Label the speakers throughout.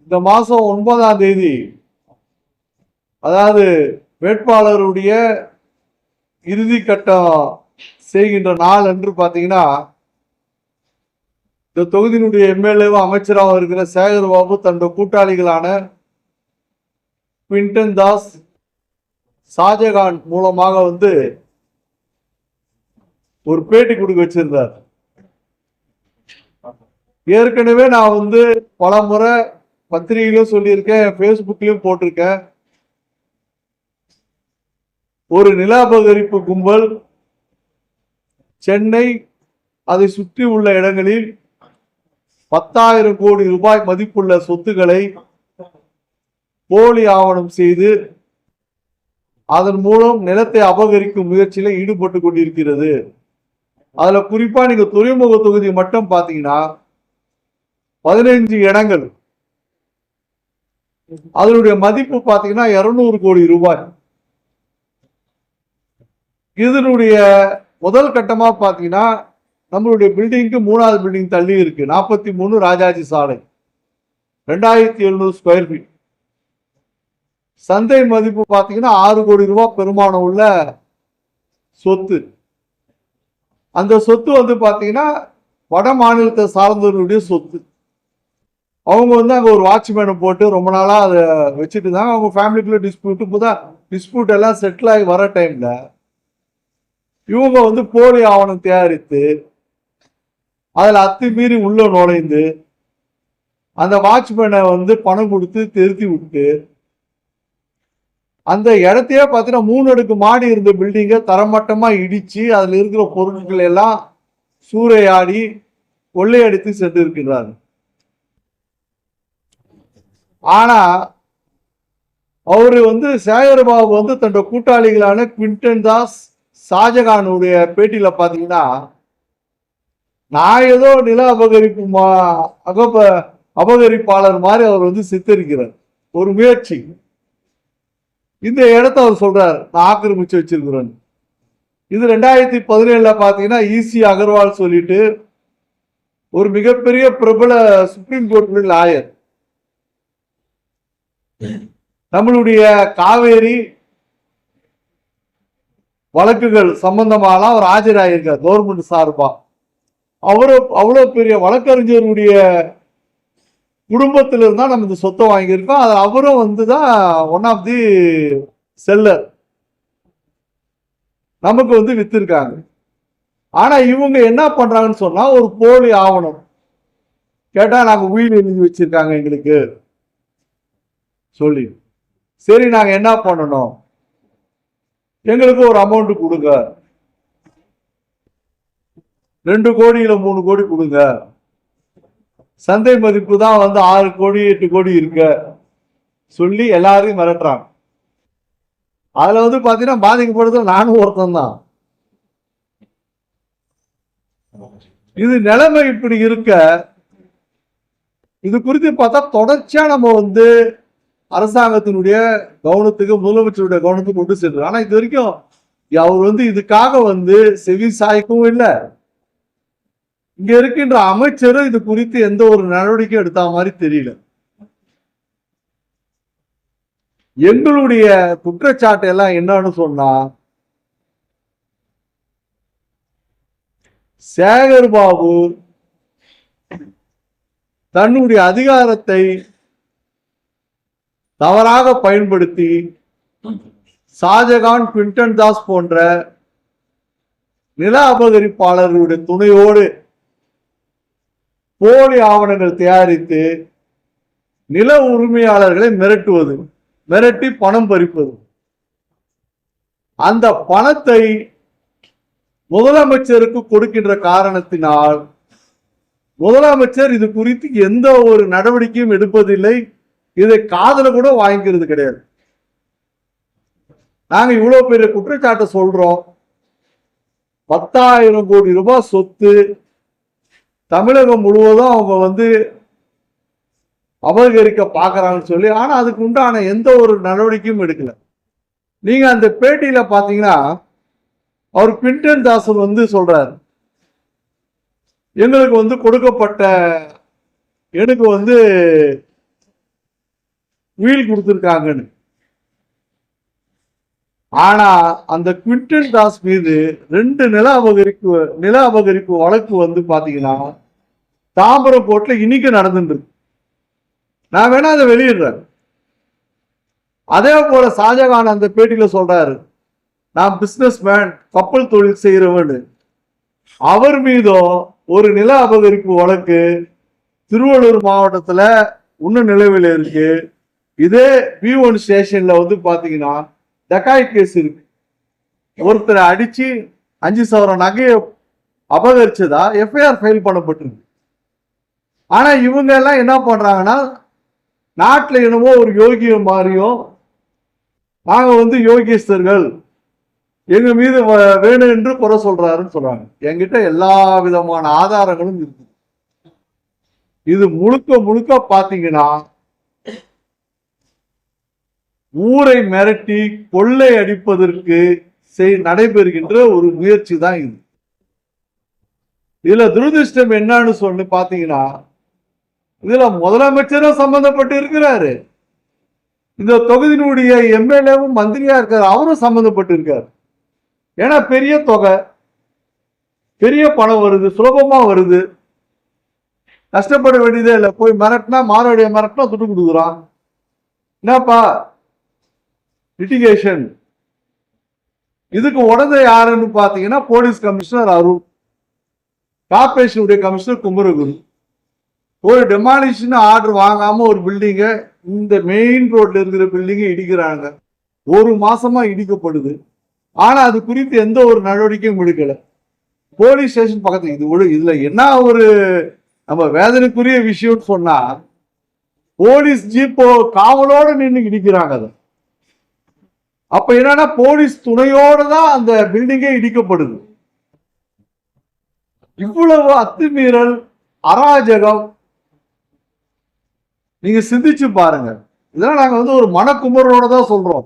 Speaker 1: இந்த மாசம் 9ஆம் தேதி, அதாவது வேட்பாளருடைய இறுதி கட்டம் செய்கின்ற நாள் என்று பாத்தீங்கன்னா, இந்த தொகுதியினுடைய எம்எல்ஏவும் அமைச்சராகவும் இருக்கிற சேகர் பாபு தன்னுடைய கூட்டாளிகளான குவிண்டன் தாஸ், ஷாஜகான் மூலமாக ஒரு பேட்டி கொடுக்க வச்சிருந்தார். ஏற்கனவே நான் பல முறை பத்திரிகையிலும் சொல்லியிருக்கேன், பேஸ்புக்லயும் போட்டிருக்கேன். ஒரு நில அபகரிப்பு கும்பல் சென்னை அதை சுற்றி உள்ள இடங்களில் 10,000 கோடி ரூபாய் மதிப்புள்ள சொத்துக்களை போலி ஆவணம் செய்து அதன் மூலம் நிலத்தை அபகரிக்கும் முயற்சியில ஈடுபட்டு கொண்டிருக்கிறது. அதுல குறிப்பா நீங்க துறைமுக தொகுதி மட்டும் பாத்தீங்கன்னா 15 இடங்கள், அதனுடைய மதிப்பு பாத்தீங்கன்னா 200 கோடி ரூபாய். இதனுடைய முதல் கட்டமா பாத்தீங்கன்னா நம்மளுடைய பில்டிங்க்கு 3வது பில்டிங் தள்ளி இருக்கு, 43 ராஜாஜி சாலை, 2700 ஸ்கொயர் ஃபீட். சந்தை மதிப்பு பாத்தீங்கன்னா 6 கோடி ரூபாய் பெருமானம் உள்ள சொத்து. அந்த சொத்து பாத்தீங்கன்னா வட மாநிலத்தை சார்ந்தவர்களுடைய சொத்து. அவங்க அங்க ஒரு வாட்ச்மேனை போட்டு ரொம்ப நாளா அதை வச்சுட்டு இருந்தாங்க. அவங்க ஃபேமிலிக்குள்ள டிஸ்பியூட் எல்லாம் செட்டில் ஆகி வர டைம்ல இவங்க போலி ஆவணம் தயாரித்து அதுல அத்துமீறி உள்ள நுழைந்து அந்த வாட்ச்மேனை பணம் கொடுத்து திருத்தி விட்டு அந்த இடத்தையே பார்த்தீங்கன்னா 3 அடுக்கு மாடி இருந்த பில்டிங்கை தரமட்டமா இடிச்சு அதுல இருக்கிற பொருட்கள் எல்லாம் சூறையாடி கொள்ளையடித்து சென்று இருக்கிறார். ஆனா அவரு சேகர்பாபு தன்னோட கூட்டாளிகளான குவிண்டன் தாஸ், ஷாஜகானுடைய பேட்டியில பாத்தீங்கன்னா, நான் ஏதோ நில அபகரிப்பாளர் மாதிரி அவர் சித்தரிக்கிறார். ஒரு முயற்சி. இந்த இடத்த அவர் சொல்றாரு, நான் ஆக்கிரமிச்சு வச்சிருக்கிறேன். இது 2017 பாத்தீங்கன்னா இசி அகர்வால் சொல்லிட்டு ஒரு மிகப்பெரிய பிரபல சுப்ரீம் கோர்ட் லாயர் நம்மளுடைய காவேரி வழக்குகள் சம்பந்தமாலாம் அவர் ஆஜராயிருக்கார் கவர்மெண்ட் சார்பா. அவ்வளவு பெரிய வழக்கறிஞருடைய குடும்பத்தில இருந்தா நம்ம இந்த சொத்தை வாங்கியிருக்கோம். அது அவரும் தான் ஒன் ஆஃப் தி செல்லர், நமக்கு வித்திருக்காங்க. ஆனா இவங்க என்ன பண்றாங்கன்னு சொன்னா, ஒரு போலி ஆவணம் கேட்டா நாங்க உயில் எழுதி வச்சிருக்காங்க எங்களுக்கு சொல்லி, சரி நாங்க என்ன பண்ணணும், எங்களுக்கு ஒரு அமௌண்ட் கொடுங்க, 2 கோடி இல்ல 3 கோடி கொடுங்க, சந்தை மதிப்பு தான் 6 கோடி 8 கோடி இருக்க சொல்லி எல்லாரையும் மிரட்டுறாங்க. அதுல பாத்தீங்கன்னா பாதிக்கப்படுறது நானும் ஒருத்தன் தான். இது நிலைமை இப்படி இருக்க, இது குறித்து பார்த்தா தொடர்ச்சியா நம்ம அரசாங்கத்தினுடைய கவனத்துக்கு, முதலமைச்சருடைய கவனத்துக்கு கொண்டு சென்று, ஆனா இது வரைக்கும் அவர் இதுக்காக செவி சாய்க்கவும் இல்லை. இங்க இருக்கின்ற அமைச்சரும் இது குறித்து எந்த ஒரு நடவடிக்கை எடுத்த மாதிரி தெரியல. எங்களுடைய குற்றச்சாட்டு எல்லாம் என்னன்னு சொன்னா, சேகர்பாபு தன்னுடைய அதிகாரத்தை தவறாக பயன்படுத்தி ஷாஜகான், குவிண்டன் தாஸ் போன்ற நில அபகரிப்பாளர்களுடைய துணையோடு போலி ஆவணங்கள் தயாரித்து நில உரிமையாளர்களை மிரட்டுவது, மிரட்டி பணம் பறிப்பது. அந்த பணத்தை முதலமைச்சருக்கு கொடுக்கின்ற காரணத்தினால் முதலமைச்சர் இது குறித்து எந்த ஒரு நடவடிக்கையும் எடுப்பதில்லை. இதை காதுல கூட வாங்கிக்கிறது கிடையாது. நாங்க இவ்வளவு பெரிய குற்றச்சாட்டை சொல்றோம். 10,000 கோடி ரூபாய் சொத்து தமிழகம் முழுவதும் அவங்க அபகரிக்க பாக்குறாங்கன்னு சொல்லி, ஆனா அதுக்கு உண்டான எந்த ஒரு நடவடிக்கையும் எடுக்கல. நீங்க அந்த பேட்டியில பாத்தீங்கன்னா அவர் குவிண்டன் தாஸ் சொல்றாரு, எங்களுக்கு கொடுக்கப்பட்ட எனக்கு உயில் கொடுத்துருக்காங்கன்னு. ஆனா அந்த குவிண்டன் தாஸ் மீது 2 நில அபகரிப்பு வழக்கு வந்து பாத்தீங்கன்னா தாம்பரம் கோர்ட்ல இன்னைக்கு நடந்துட்டு. நான் வேணா அதை வெளியிடுறேன். அதே போல ஷாஜகான் அந்த பேட்டியில சொல்றாரு, நான் பிசினஸ் மேன், கப்பல் தொழில் செய்யறவன். அவர் மீதும் ஒரு நில அபகரிப்பு வழக்கு திருவள்ளூர் மாவட்டத்துல இன்னும் நிலவில் இருக்கு. இதே B1 ஸ்டேஷன்ல வந்து பாத்தீங்கன்னா டக்காய் கேஸ் இருக்கு. ஒருத்தரை அடிச்சு 5,000 நகையை அபகரிச்சதா எஃப்ஐஆர் ஃபைல் பண்ணப்பட்டிருக்கு. ஆனா இவங்க எல்லாம் என்ன பண்றாங்கன்னா, நாட்டுல என்னமோ ஒரு யோகியம் மாதிரியும், நாங்க வந்து யோகேஸ்வர்கள், எங்க மீது வேணும் என்று குறை சொல்றாருன்னு சொல்றாங்க. என்கிட்ட எல்லா விதமான ஆதாரங்களும் இருக்கு. இது முழுக்க முழுக்க பாத்தீங்கன்னா ஊரை மிரட்டி கொள்ளை அடிப்பதற்கு நடைபெறுகின்ற ஒரு முயற்சி தான் இது. இதுல துரதிருஷ்டம் என்னன்னு சொல்லி பாத்தீங்கன்னா, இதுல முதலமைச்சரும் சம்பந்தப்பட்டு இருக்கிறாரு, இந்த தொகுதியினுடைய எம்எல்ஏவும் மந்திரியா இருக்காரு, அவரும் சம்பந்தப்பட்டு இருக்காரு. ஏன்னா பெரிய தொகை, பெரிய பணம் வருது, சுலபமா வருது, கஷ்டப்பட வேண்டியதே இல்லை. போய் மிரட்டினா, மாரோடைய மிரட்டினா துட்டு கொடுக்குறான். என்னப்பா லிட்டிகேஷன். இதுக்கு உடனே யாருன்னு பாத்தீங்கன்னா போலீஸ் கமிஷனர் அருள், கார்பரேஷனுடைய கமிஷனர் குமரகுரு. ஒரு டெமாலிஷன் ஆர்டர் வாங்காம ஒரு பில்டிங்க, இந்த மெயின் ரோட்ல இருக்கிற பில்டிங்க இடிக்கிறாங்க. 1 மாசமா இடிக்கப்படுது. ஆனா அது குறித்து எந்த ஒரு நடவடிக்கையும் எடுக்கல. போலீஸ் ஸ்டேஷன் பக்கத்துல இதுல என்ன ஒரு நம்ம வேதனைக்குரிய விஷயம் சொன்னா, போலீஸ் ஜீப்போ காவலோட நின்று இடிக்கிறாங்க. அதை அப்ப என்னன்னா போலீஸ் துணையோட தான் அந்த பில்டிங்கே இடிக்கப்படுது. இவ்வளவு அத்துமீறல், அராஜகம் நீங்க சிந்திச்சு பாருங்க. இதெல்லாம் நாங்க வந்து ஒரு மனக்குமரோட தான் சொல்றோம்.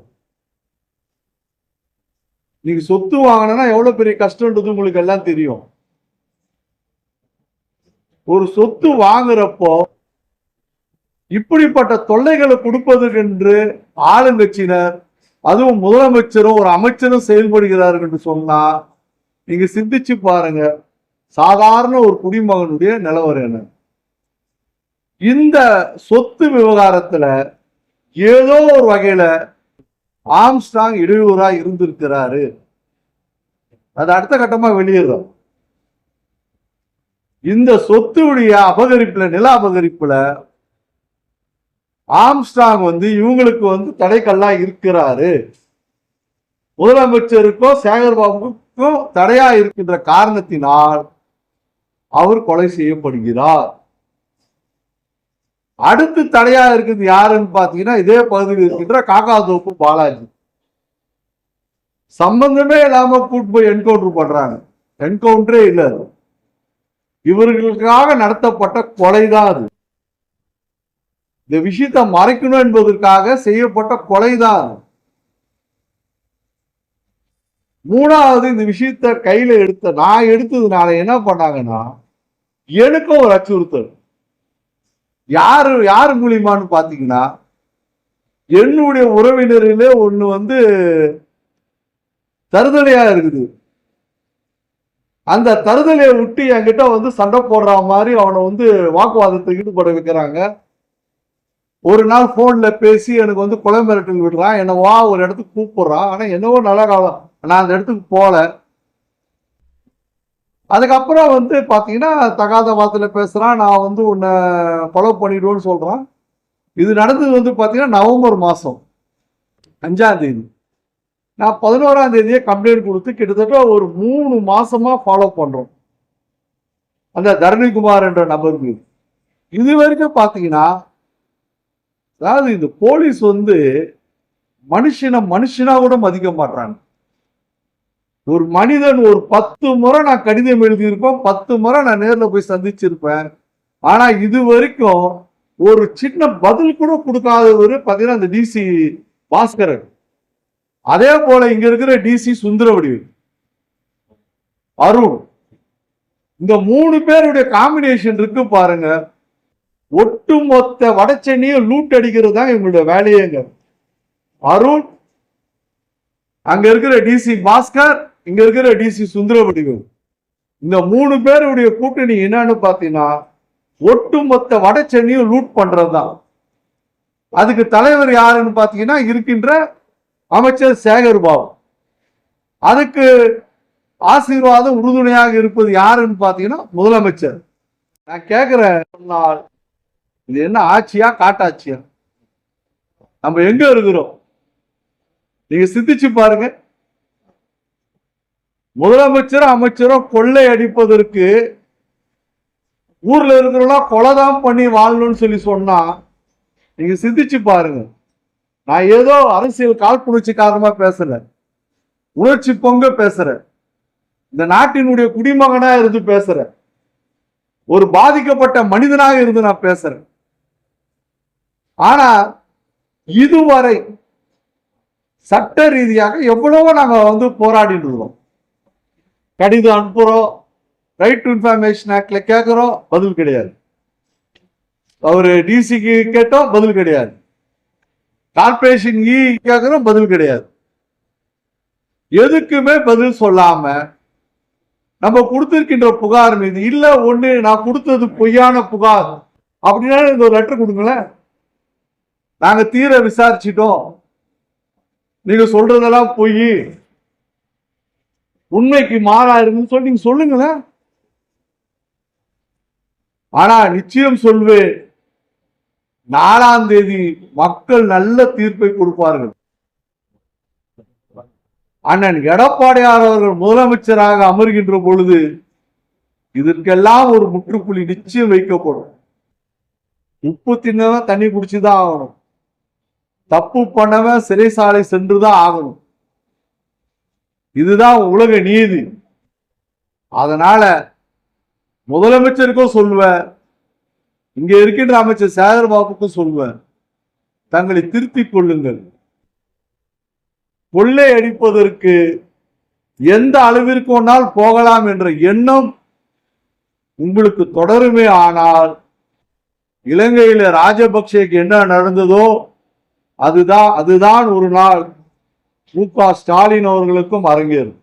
Speaker 1: நீங்க சொத்து வாங்கினா எவ்வளவு பெரிய கஷ்டம்ன்றது உங்களுக்கு எல்லாம் தெரியும். ஒரு சொத்து வாங்குறப்போ இப்படிப்பட்ட தொல்லைகளை கொடுப்பதற்கென்று ஆளுங்கட்சியினர், அதுவும் முதலமைச்சரும் ஒரு அமைச்சரும் செயல்படுகிறார்கள் என்று சொன்னா நீங்க சிந்திச்சு பாருங்க, சாதாரண ஒரு குடிமகனுடைய நிலவரம் என்ன. இந்த சொத்து விவகாரத்துல ஏதோ ஒரு வகையில ஆம்ஸ்ட்ராங் இடையூறா இருந்திருக்கிறாரு. அது அடுத்த கட்டமா வெளியேறும். இந்த சொத்துடைய அபகரிப்புல, நில அபகரிப்புல ஆம்ஸ்ட்ராங் வந்து இவங்களுக்கு வந்து தடைக்கல்லா இருக்கிறாரு. முதலமைச்சருக்கும் சேகர்பாபுக்கும் தடையா இருக்கின்ற காரணத்தினால் அவர் கொலை செய்யப்படுகிறார். அடுத்து தடையா இருக்குது யாருன்னு பாத்தீங்கன்னா, இதே பகுதியில் இருக்கின்ற காக்காதோப்பு பாலாஜி. சம்பந்தமே இல்லாம கூட்டு போய் என்கவுண்டர் பண்றாங்க. என்கவுண்டரே இல்லை, இவர்களுக்காக நடத்தப்பட்ட கொலைதான் அது. இந்த விஷயத்தை மறைக்கணும் என்பதற்காக செய்யப்பட்ட கொலைதான். மூணாவது, இந்த விஷயத்த கையில நான் எடுத்ததுனால என்ன பண்ணாங்கன்னா, எனக்கும் ஒரு அச்சுறுத்தல். யாரு மூலியமான்னு பாத்தீங்கன்னா, என்னுடைய உறவினரிலே ஒண்ணு வந்து தருதலையா இருக்குது. அந்த தருதலையை விட்டு என்கிட்ட வந்து சண்டை போடுற மாதிரி அவனை வந்து வாக்குவாதத்தை ஈடுபட வைக்கிறாங்க. ஒரு நாள் போன்ல பேசி எனக்கு வந்து கொலை மிரட்டல் விடுறான். என்னவா ஒரு இடத்துக்கு கூப்பிடுறான். ஆனா என்னவோ நல்ல காலம், நான் அந்த இடத்துக்கு போல. அதுக்கப்புறம் வந்து பாத்தீங்கன்னா தகாத வார்த்தையில பேசுறான். நான் வந்து உன்னை ஃபாலோ பண்ணிடுவேன்னு சொல்றான். இது நடந்தது வந்து பாத்தீங்கன்னா நவம்பர் மாசம் 5ஆம் தேதி. நான் 11ஆம் தேதியே கம்ப்ளைண்ட் கொடுத்து கிட்டத்தட்ட ஒரு 3 மாசமா ஃபாலோ பண்றோம் அந்த தரணிகுமார் என்ற நபர் மீது. இது வரைக்கும் பாத்தீங்கன்னா, அதாவது இந்த போலீஸ் வந்து மனுஷனா கூட மதிக்க மாட்டாங்க. ஒரு மனிதன் ஒரு 10 முறை நான் கடிதம் எழுதியிருப்பேன், 10 முறை நான் நேர்ல போய் சந்திச்சிருப்பேன். ஆனா இது வரைக்கும் ஒரு சின்ன பதில் கூட கொடுக்காதவர் பாத்தீங்கன்னா அந்த டிசி பாஸ்கரன். அதே போல இங்க இருக்கிற டிசி சுந்தரவடி, அருண், இந்த 3 பேருடைய காம்பினேஷன் இருக்கு பாருங்க. ஒட்டுமொத்த வடசென்னையும் லூட் அடிக்கிறது தான் இவங்களுடைய வேலையேங்க. அருண், அங்க இருக்கிற டிசி பாஸ்கர், இங்க இருக்கிற டிசி சுந்தரவடிகள், இந்த 3 பேருடைய கூட்டணி என்னன்னு பாத்தீங்கன்னா ஒட்டுமொத்த வடசென்னையும் லூட் பண்றதுதான். அதுக்கு தலைவர் யாருன்னு பாத்தீங்கன்னா இருக்கின்ற அமைச்சர் சேகர் பாபு. அதுக்கு ஆசீர்வாதம் உறுதுணையாக இருப்பது யாருன்னு பாத்தீங்கன்னா முதலமைச்சர். நான் கேட்கிறேன், இது என்ன ஆட்சியா காட்டாட்சியா? நம்ம எங்க இருக்கிறோம்? நீங்க சிந்திச்சு பாருங்க. முதலமைச்சரும் அமைச்சரும் கொள்ளை அடிப்பதற்கு ஊர்ல இருக்கிறவங்க கொலைதான் பண்ணி வாழணும்னு சொல்லி சொன்னா நீங்க சிந்திச்சு பாருங்க. நான் ஏதோ அரசியல் காழ்ப்புணர்ச்சி காரணமா பேசல, உணர்ச்சி பொங்க பேசுறேன். இந்த நாட்டினுடைய குடிமகனா இருந்து பேசுறேன், ஒரு பாதிக்கப்பட்ட மனிதனாக இருந்து நான் பேசுறேன். ஆனா இதுவரை சட்ட ரீதியாக எவ்வளவோ நாங்க போராடிட்டு இருக்கோம். கடிதம் அனுப்புறோம், ரைட் டு இன்ஃபர்மேஷன் ஆக்ட்ல கேட்கிறோம், பதில் கிடையாது. அவரு டிசிக்கு கேட்டோம், பதில் கிடையாது. கார்பரேஷன் கேட்கிறோம், பதில் கிடையாது. எதுக்குமே பதில் சொல்லாம நம்ம கொடுத்திருக்கின்ற புகார் மீது இல்ல ஒண்ணு நான் கொடுத்தது பொய்யான புகார் அப்படின்னா ஒரு லெட்டர் கொடுங்களேன், நாங்க தீர விசாரிச்சிட்டோம், நீங்க சொல்றதெல்லாம் பொய், உண்மைக்கு மாறா இருக்குன்னு சொல்லி நீங்க சொல்லுங்களேன். ஆனா நிச்சயம் சொல்வேன், 4ஆம் தேதி மக்கள் நல்ல தீர்ப்பை கொடுப்பார்கள். அண்ணன் எடப்பாடியார் அவர்கள் முதலமைச்சராக அமர்கின்ற பொழுது இதற்கெல்லாம் ஒரு முற்றுப்புள்ளி நிச்சயம் வைக்கப்படும். உப்பு தின்னவன் தண்ணி குடிச்சுதான் ஆகணும், தப்பு பண்ணவன் சிறைசாலை சென்றுதான் ஆகணும். இதுதான் உலக நீதி. அதனால முதலமைச்சருக்கும் சொல்வேன், இங்க இருக்கின்ற அமைச்சர் சேகர் பாபுக்கும் சொல்வேன், தங்களை திருத்திக் கொள்ளுங்கள். கொள்ளை அடிப்பதற்கு எந்த அளவிற்கு ஒன்றால் போகலாம் என்ற எண்ணம் உங்களுக்கு தொடருமே ஆனால் இலங்கையில ராஜபக்சேக்கு என்ன நடந்ததோ அதுதான் ஒரு நாள் மு.க. ஸ்டாலின் அவர்களுக்கும் அரங்கேறும்.